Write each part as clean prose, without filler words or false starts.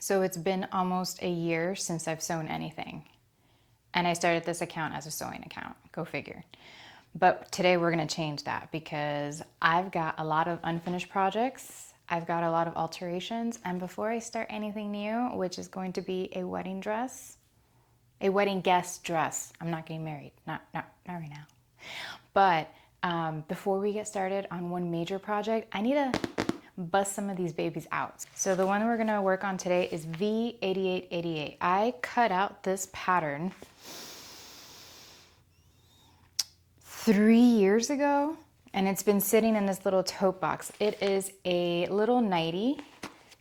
So it's been almost a year since I've sewn anything. And I started this account as a sewing account, go figure. But today we're gonna change that because I've got a lot of unfinished projects. I've got a lot of alterations. And before I start anything new, which is going to be a wedding dress, a wedding guest dress. I'm not getting married, not right now. But before we get started on one major project, I need to bust some of these babies out. So the one we're gonna work on today is V8888. I cut out this pattern 3 years ago, and it's been sitting in this little tote box. It is a little nightie.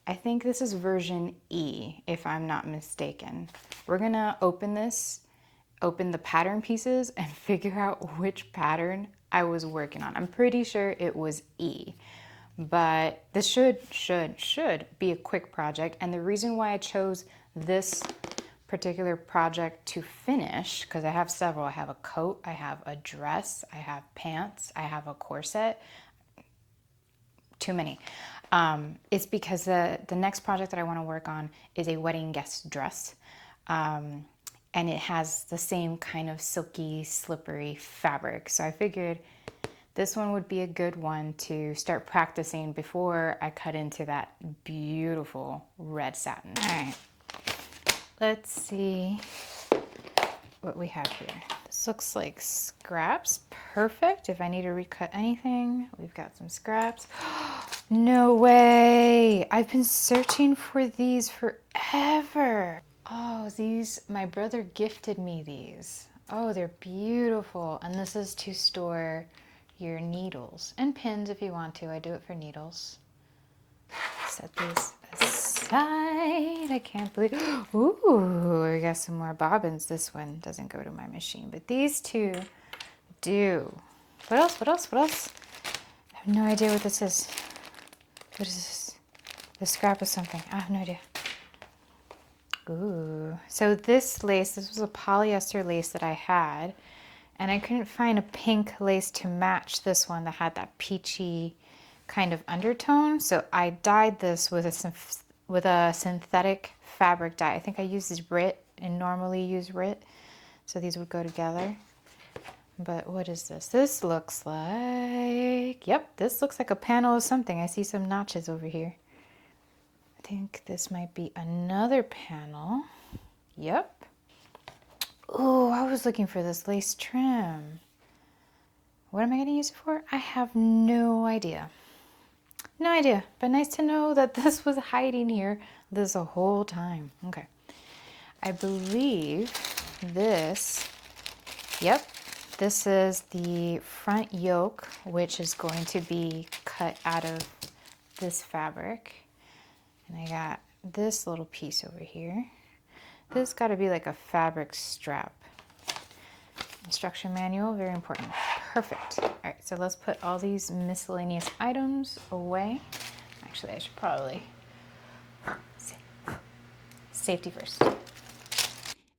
I think this is version E, if I'm not mistaken. We're gonna open this, open the pattern pieces, and figure out which pattern I was working on. I'm pretty sure it was E, but this should be a quick project. And the reason why I chose this particular project to finish, because I have several. I have a coat, I have a dress, I have pants, I have a corset. Too many. It's because the next project that I want to work on is a wedding guest dress. And it has the same kind of silky, slippery fabric. So I figured this one would be a good one to start practicing before I cut into that beautiful red satin. All right, let's see what we have here. This looks like scraps. Perfect. If I need to recut anything, we've got some scraps. No way. I've been searching for these forever. Oh, these, my brother gifted me these. Oh, they're beautiful. And this is to store your needles and pins if you want to. I do it for needles. Set these aside. I can't believe. Ooh, we got some more bobbins. This one doesn't go to my machine, but these two do. What else? What else? What else? I have no idea what this is. What is this? The scrap of something. I have no idea. Ooh. So this lace, this was a polyester lace that I had, and I couldn't find a pink lace to match this one that had that peachy kind of undertone. So I dyed this with a synthetic fabric dye. I think I used RIT and normally use RIT, so these would go together. But what is this? This looks like, yep, this looks like a panel of something. I see some notches over here. I think this might be another panel. Yep. Oh, I was looking for this lace trim. What am I going to use it for? I have no idea. No idea, but nice to know that this was hiding here this whole time. Okay. I believe this, yep, this is the front yoke, which is going to be cut out of this fabric. And I got this little piece over here. This got to be like a fabric strap. Instruction manual, very important. Perfect. All right, so let's put all these miscellaneous items away. Actually, I should probably safety first.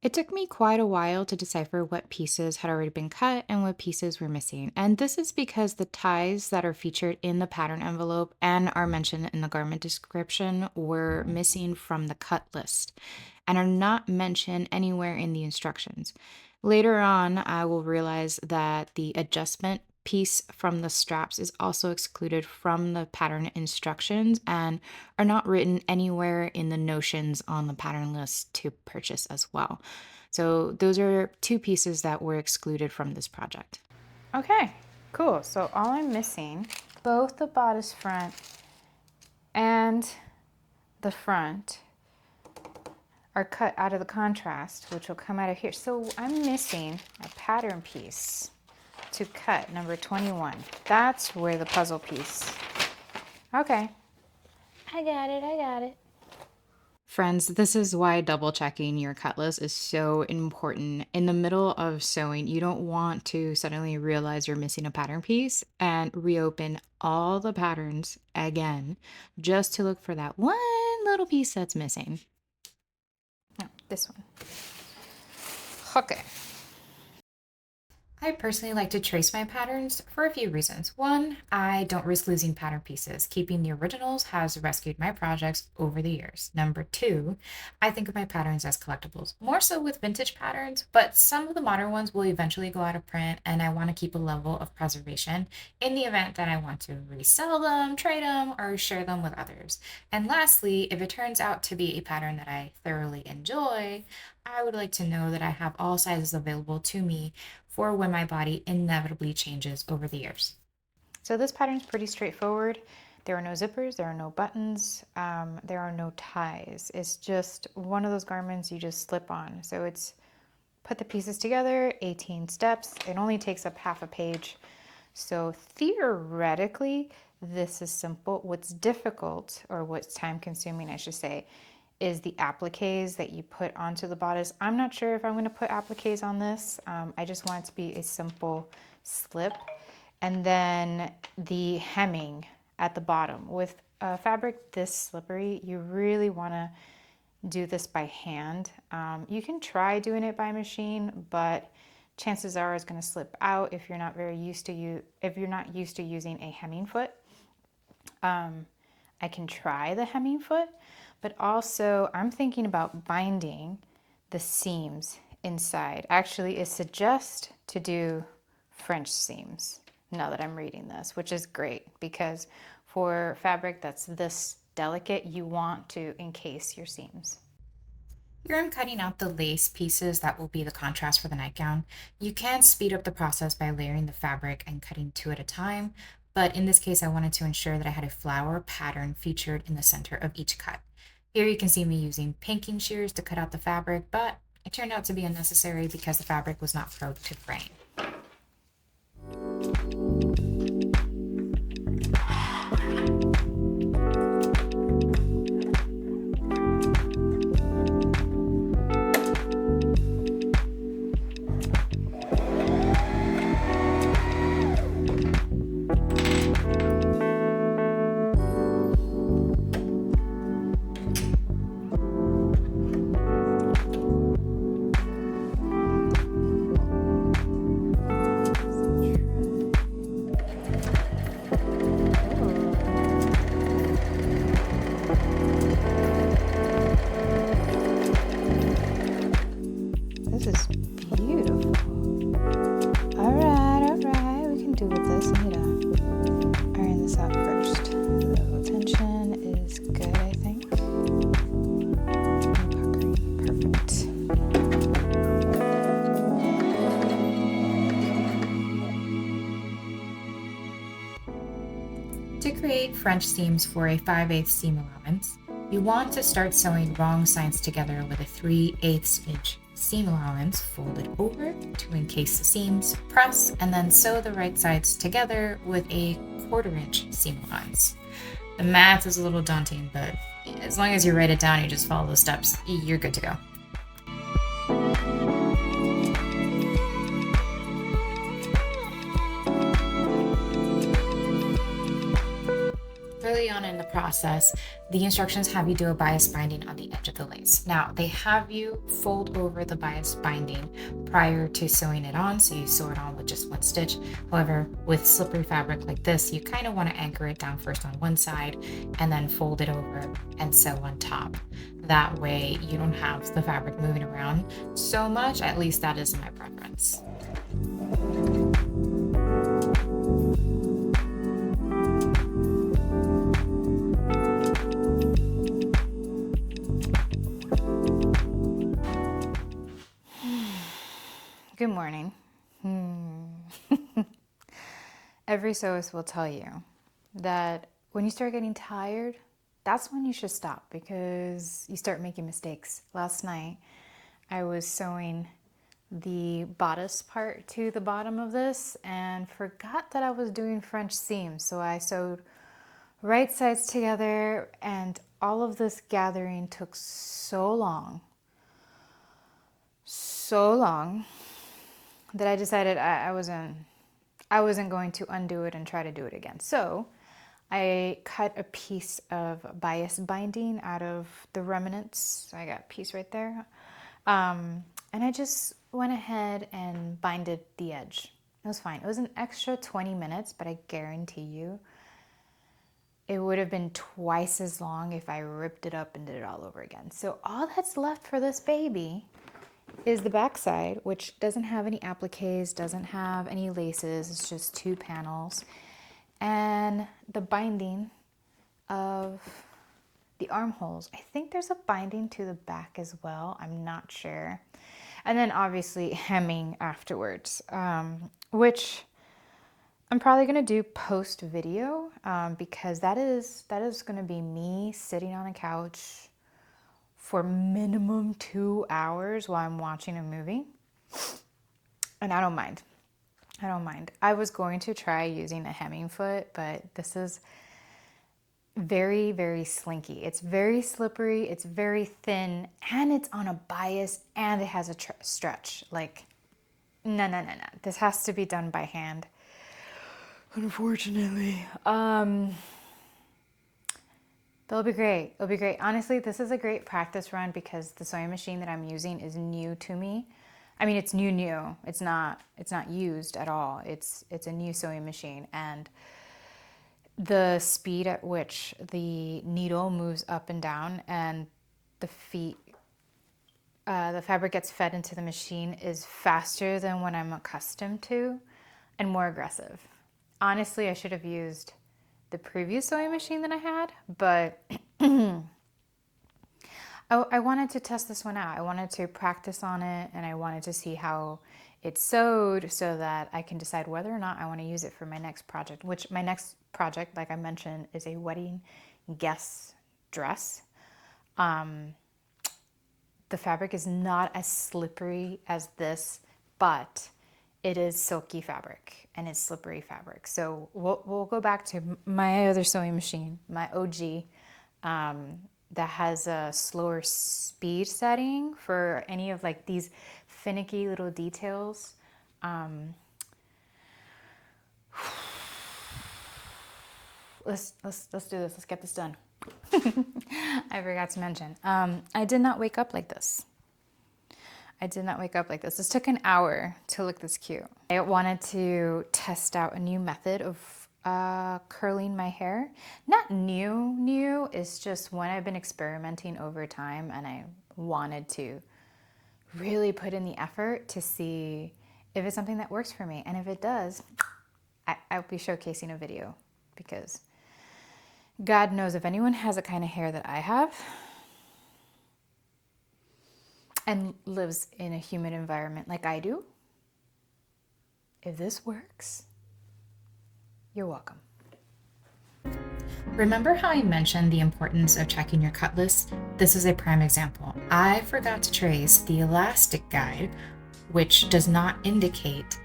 It took me quite a while to decipher what pieces had already been cut and what pieces were missing. And this is because the ties that are featured in the pattern envelope and are mentioned in the garment description were missing from the cut list and are not mentioned anywhere in the instructions. Later on, I will realize that the adjustment piece from the straps is also excluded from the pattern instructions and are not written anywhere in the notions on the pattern list to purchase as well. So those are two pieces that were excluded from this project. Okay, cool. So all I'm missing, both the bodice front and the front are cut out of the contrast, which will come out of here. So I'm missing a pattern piece to cut, number 21. That's where the puzzle piece. Okay. I got it. Friends, this is why double checking your cut list is so important. In the middle of sewing, you don't want to suddenly realize you're missing a pattern piece and reopen all the patterns again just to look for that one little piece that's missing. No, this one. Okay. I personally like to trace my patterns for a few reasons. One, I don't risk losing pattern pieces. Keeping the originals has rescued my projects over the years. Number two, I think of my patterns as collectibles, more so with vintage patterns, but some of the modern ones will eventually go out of print, and I want to keep a level of preservation in the event that I want to resell them, trade them, or share them with others. And lastly, if it turns out to be a pattern that I thoroughly enjoy, I would like to know that I have all sizes available to me for when my body inevitably changes over the years. So this pattern is pretty straightforward. There are no zippers, there are no buttons, there are no ties. It's just one of those garments you just slip on. So it's put the pieces together, 18 steps. It only takes up half a page. So theoretically, this is simple. What's difficult, or what's time consuming, I should say, is the appliques that you put onto the bodice. I'm not sure if I'm going to put appliques on this. I just want it to be a simple slip. And then the hemming at the bottom. With fabric this slippery, you really want to do this by hand. You can try doing it by machine, but chances are it's going to slip out if you're not used to using a hemming foot. I can try the hemming foot, but also I'm thinking about binding the seams inside. Actually, it suggests to do French seams now that I'm reading this, which is great because for fabric that's this delicate, you want to encase your seams. Here I'm cutting out the lace pieces that will be the contrast for the nightgown. You can speed up the process by layering the fabric and cutting two at a time, but in this case I wanted to ensure that I had a flower pattern featured in the center of each cut. Here you can see me using pinking shears to cut out the fabric, but it turned out to be unnecessary because the fabric was not prone to fraying. This is beautiful. All right, we can do with this. I need to iron this out first. The tension is good, I think. Perfect. To create French seams for a 5/8 seam allowance, you want to start sewing wrong sides together with a 3/8 inch seam allowance folded over to encase the seams, press, and then sew the right sides together with a 1/4 inch seam allowance. The math is a little daunting, but as long as you write it down, you just follow the steps, you're good to go. Early on in the process, the instructions have you do a bias binding on the edge of the lace. Now, they have you fold over the bias binding prior to sewing it on, so you sew it on with just one stitch. However, with slippery fabric like this, you kind of want to anchor it down first on one side and then fold it over and sew on top. That way, you don't have the fabric moving around so much. At least that is my preference. Good morning. Every sewist will tell you that when you start getting tired, that's when you should stop because you start making mistakes. Last night, I was sewing the bodice part to the bottom of this and forgot that I was doing French seams. So I sewed right sides together and all of this gathering took so long that I decided I wasn't going to undo it and try to do it again. So I cut a piece of bias binding out of the remnants. I got a piece right there. And I just went ahead and binded the edge. It was fine. It was an extra 20 minutes, but I guarantee you it would have been twice as long if I ripped it up and did it all over again. So all that's left for this baby is the backside, which doesn't have any appliques, doesn't have any laces. It's just 2 panels. And the binding of the armholes. I think there's a binding to the back as well. I'm not sure. And then obviously hemming afterwards, which I'm probably gonna do post video because that is gonna be me sitting on a couch for minimum 2 hours while I'm watching a movie. And I don't mind. I don't mind. I was going to try using a hemming foot, but this is very, very slinky. It's very slippery, it's very thin, and it's on a bias, and it has a stretch. Like, no. This has to be done by hand, unfortunately. It'll be great. It'll be great. Honestly, this is a great practice run because the sewing machine that I'm using is new to me. I mean, it's new. It's not used at all. It's a new sewing machine, and the speed at which the needle moves up and down and the fabric gets fed into the machine is faster than what I'm accustomed to and more aggressive. Honestly, I should have used the previous sewing machine that I had, but I wanted to test this one out. I wanted to practice on it, and I wanted to see how it's sewed so that I can decide whether or not I want to use it for my next project, which my next project, like I mentioned, is a wedding guest dress. The fabric is not as slippery as this, but it is silky fabric and it's slippery fabric. So we'll go back to my other sewing machine, my OG, that has a slower speed setting for any of like these finicky little details. Let's do this. Let's get this done. I forgot to mention, I did not wake up like this. This took an hour to look this cute. I wanted to test out a new method of curling my hair. Not new, it's just one I've been experimenting over time, and I wanted to really put in the effort to see if it's something that works for me. And if it does, I'll be showcasing a video, because God knows if anyone has the kind of hair that I have and lives in a humid environment like I do, if this works, you're welcome. Remember how I mentioned the importance of checking your cut list? This is a prime example. I forgot to trace the elastic guide, which does not indicate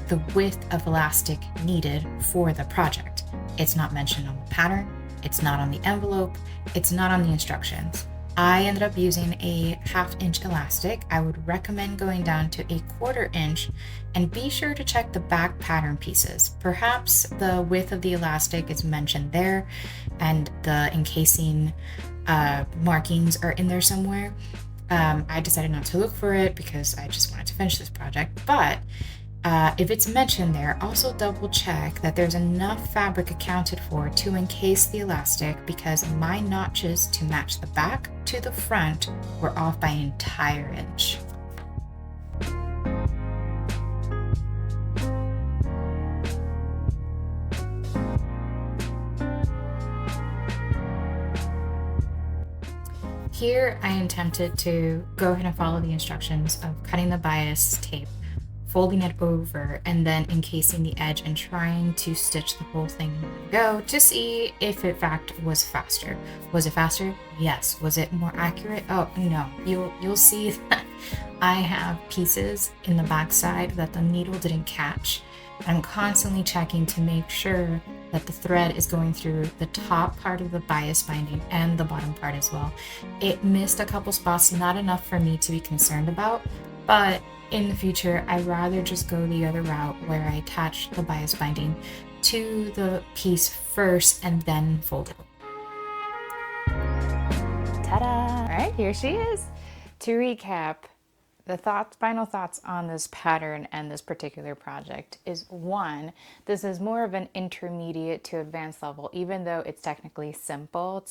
the width of elastic needed for the project. It's not mentioned on the pattern, it's not on the envelope, it's not on the instructions. I ended up using a 1/2 inch elastic. I would recommend going down to a 1/4 inch, and be sure to check the back pattern pieces. Perhaps the width of the elastic is mentioned there and the encasing markings are in there somewhere. I decided not to look for it because I just wanted to finish this project, but if it's mentioned there, also double check that there's enough fabric accounted for to encase the elastic, because my notches to match the back to the front were off by an entire inch. Here I attempted to go ahead and follow the instructions of cutting the bias tape, folding it over, and then encasing the edge and trying to stitch the whole thing in one go to see if in fact was faster. Was it faster? Yes. Was it more accurate? Oh no. You'll see that I have pieces in the back side that the needle didn't catch. I'm constantly checking to make sure that the thread is going through the top part of the bias binding and the bottom part as well. It missed a couple spots, not enough for me to be concerned about, but in the future, I'd rather just go the other route where I attach the bias binding to the piece first and then fold it. Ta-da! All right, here she is. To recap, the final thoughts on this pattern and this particular project is, one, this is more of an intermediate to advanced level, even though it's technically simple.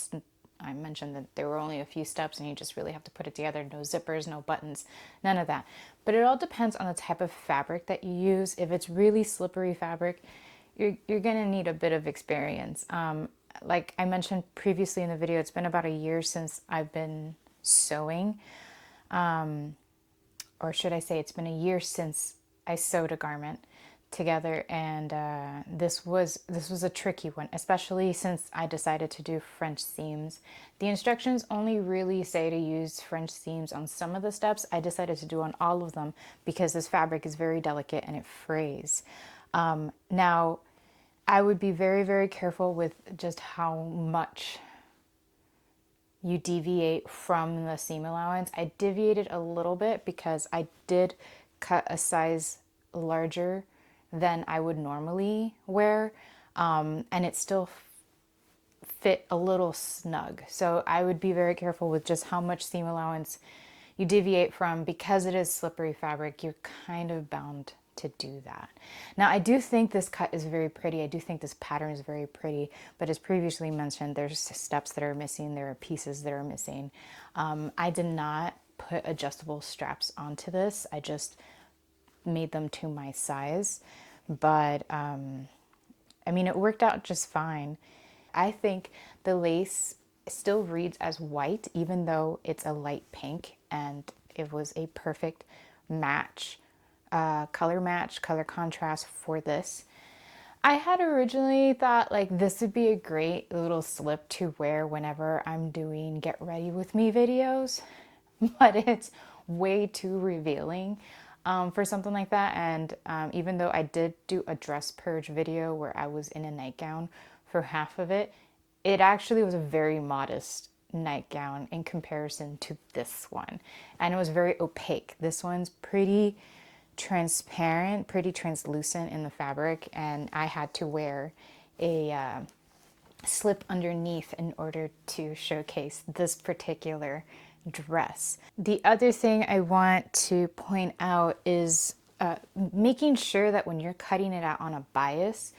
I mentioned that there were only a few steps and you just really have to put it together. No zippers, no buttons, none of that. But it all depends on the type of fabric that you use. If it's really slippery fabric, you're gonna need a bit of experience. Like I mentioned previously in the video, it's been about a year since I've been sewing. Or should I say it's been a year since I sewed a garment together, and this was a tricky one, especially since I decided to do French seams. The instructions only really say to use French seams on some of the steps. I decided to do on all of them because this fabric is very delicate and it frays. Now, I would be very, very careful with just how much you deviate from the seam allowance. I deviated a little bit because I did cut a size larger than I would normally wear, and it still fit a little snug. So I would be very careful with just how much seam allowance you deviate from. Because it is slippery fabric, you're kind of bound to do that. Now, I do think this cut is very pretty. I do think this pattern is very pretty, but as previously mentioned, there's steps that are missing. There are pieces that are missing. I did not put adjustable straps onto this. I just made them to my size, but I mean, it worked out just fine. I think the lace still reads as white, even though it's a light pink, and it was a perfect match. Color contrast for this. I had originally thought like this would be a great little slip to wear whenever I'm doing get ready with me videos, but it's way too revealing for something like that. And even though I did do a dress purge video where I was in a nightgown for half of it, it actually was a very modest nightgown in comparison to this one, and it was very opaque. This one's pretty transparent, pretty translucent in the fabric, and I had to wear a slip underneath in order to showcase this particular dress. The other thing I want to point out is making sure that when you're cutting it out on a bias,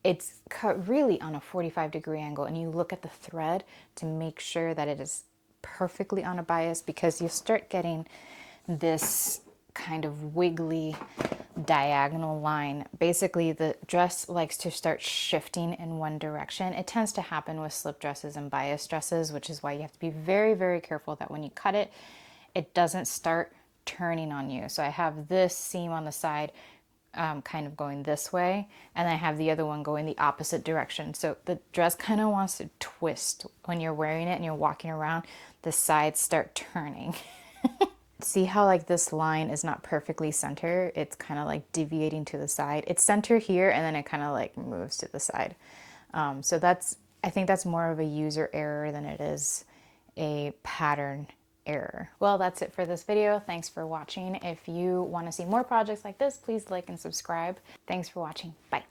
it's cut really on a 45-degree angle, and you look at the thread to make sure that it is perfectly on a bias, because you start getting this kind of wiggly diagonal line. Basically, the dress likes to start shifting in one direction. It tends to happen with slip dresses and bias dresses, which is why you have to be very, very careful that when you cut it, it doesn't start turning on you. So I have this seam on the side kind of going this way, and I have the other one going the opposite direction. So the dress kind of wants to twist when you're wearing it and you're walking around. The sides start turning. See how like this line is not perfectly center? It's kind of like deviating to the side. It's center here, and then it kind of like moves to the side. So I think that's more of a user error than it is a pattern error. Well, that's it for this video. Thanks for watching. If you want to see more projects like this, please like and subscribe. Thanks for watching. Bye.